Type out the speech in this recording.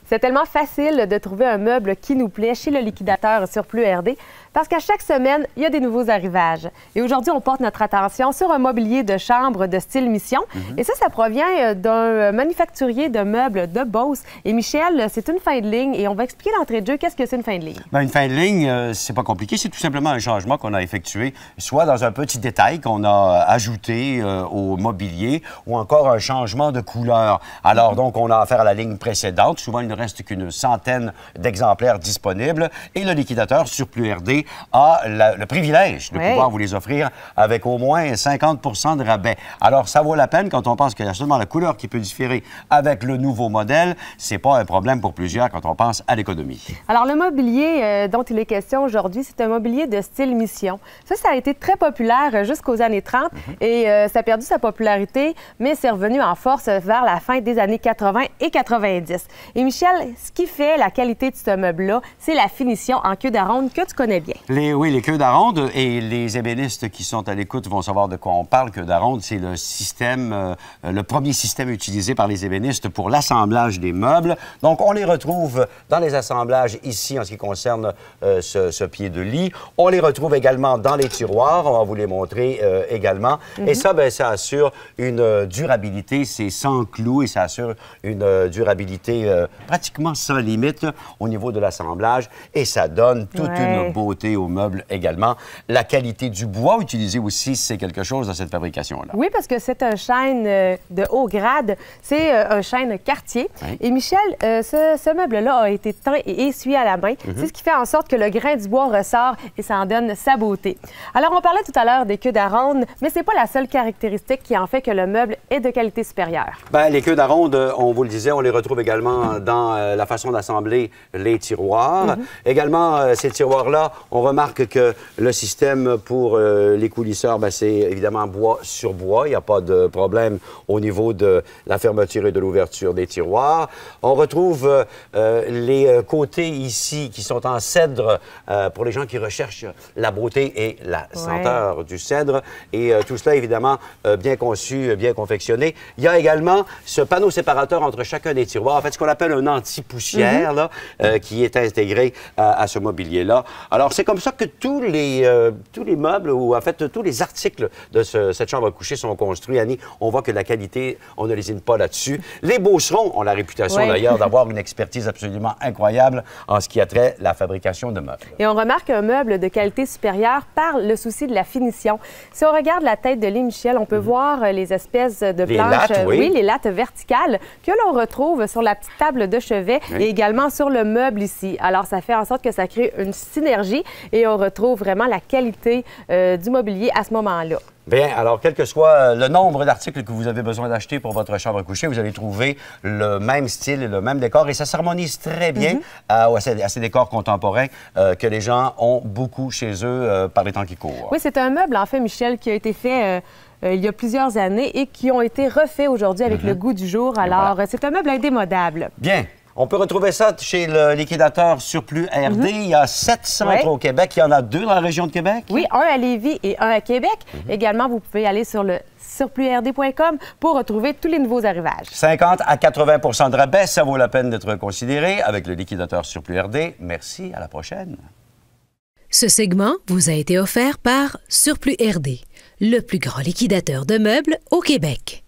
C'est tellement facile de trouver un meuble qui nous plaît chez le liquidateur Surplus RD parce qu'à chaque semaine, il y a des nouveaux arrivages. Et aujourd'hui, on porte notre attention sur un mobilier de chambre de style Mission. Et ça provient d'un manufacturier de meubles de Beauce. Et Michel, c'est une fin de ligne et on va expliquer d'entrée de jeu qu'est-ce que c'est une fin de ligne. Bien, une fin de ligne, c'est pas compliqué. C'est tout simplement un changement qu'on a effectué, soit dans un petit détail qu'on a ajouté au mobilier ou encore un changement de couleur. Alors, donc, on a affaire à la ligne précédente. Souvent, il ne reste qu'une centaine d'exemplaires disponibles. Et le liquidateur Surplus RD a le privilège de pouvoir vous les offrir avec au moins 50 de rabais. Alors, ça vaut la peine quand on pense qu'il y a seulement la couleur qui peut différer avec le nouveau modèle. C'est pas un problème pour plusieurs quand on pense à l'économie. Alors, le mobilier dont il est question aujourd'hui, c'est un mobilier de style Mission. Ça a été très populaire jusqu'aux années 30 et ça a perdu sa popularité, mais c'est revenu en force vers la fin des années 80 et 90. Et Michel, ce qui fait la qualité de ce meuble-là, c'est la finition en queue d'aronde que tu connais bien. Oui, les queues d'aronde, et les ébénistes qui sont à l'écoute vont savoir de quoi on parle. Queue d'aronde, c'est le système, le premier système utilisé par les ébénistes pour l'assemblage des meubles. Donc, on les retrouve dans les assemblages ici, en ce qui concerne ce pied de lit. On les retrouve également dans les tiroirs. On va vous les montrer également. Et ça, bien, ça assure une durabilité. C'est sans clous et ça assure une durabilité pratiquement sans limite au niveau de l'assemblage. Et ça donne toute une beauté au meuble également. La qualité du bois utilisé aussi, c'est quelque chose dans cette fabrication-là. Oui, parce que c'est un chêne de haut grade. C'est un chêne Cartier. Et Michel, ce meuble-là a été teint et essuyé à la main. C'est ce qui fait en sorte que le grain du bois ressort et ça en donne sa beauté. Alors, on parlait tout à l'heure des queues d'aronde, mais c'est pas la seule caractéristique qui en fait que le meuble est de qualité supérieure. Bien, les queues d'aronde, on vous le disait, on les retrouve également dans la façon d'assembler les tiroirs. Également, ces tiroirs-là, on remarque que le système pour les coulisseurs, c'est évidemment bois sur bois. Il n'y a pas de problème au niveau de la fermeture et de l'ouverture des tiroirs. On retrouve les côtés ici qui sont en cèdre pour les gens qui recherchent la beauté et la senteur du cèdre. Et tout cela, évidemment, bien conçu, bien confectionné. Il y a également ce panneau séparateur entre chacun des tiroirs, en fait, ce qu'on appelle un anti-poussière, là, qui est intégré à ce mobilier-là. Alors, c'est comme ça que tous les meubles, ou en fait, tous les articles de cette chambre à coucher sont construits. Annie, on voit que la qualité, on ne lésine pas là-dessus. Les Beaucerons ont la réputation, d'ailleurs, d'avoir une expertise absolument incroyable en ce qui a trait la fabrication de meubles. Et on remarque qu'un meuble de qualité supérieure par le souci de la finition. Si on regarde la tête de lit, Michel, on peut voir les espèces de planches, les lattes verticales que l'on retrouve sur la petite table de chevet et également sur le meuble ici. Alors, ça fait en sorte que ça crée une synergie et on retrouve vraiment la qualité du mobilier à ce moment-là. Bien, alors, quel que soit le nombre d'articles que vous avez besoin d'acheter pour votre chambre à coucher, vous allez trouver le même style et le même décor. Et ça s'harmonise très bien à ces décors contemporains que les gens ont beaucoup chez eux par les temps qui courent. Oui, c'est un meuble, en fait, Michel, qui a été fait il y a plusieurs années et qui ont été refaits aujourd'hui avec le goût du jour. Alors, c'est un meuble indémodable. Bien. On peut retrouver ça chez le liquidateur Surplus RD. Il y a 7 centres au Québec. Il y en a 2 dans la région de Québec. Oui, un à Lévis et un à Québec. Également, vous pouvez aller sur le surplusrd.com pour retrouver tous les nouveaux arrivages. 50 à 80 de rabais, ça vaut la peine d'être considéré avec le liquidateur Surplus RD. Merci, à la prochaine. Ce segment vous a été offert par Surplus RD, le plus grand liquidateur de meubles au Québec.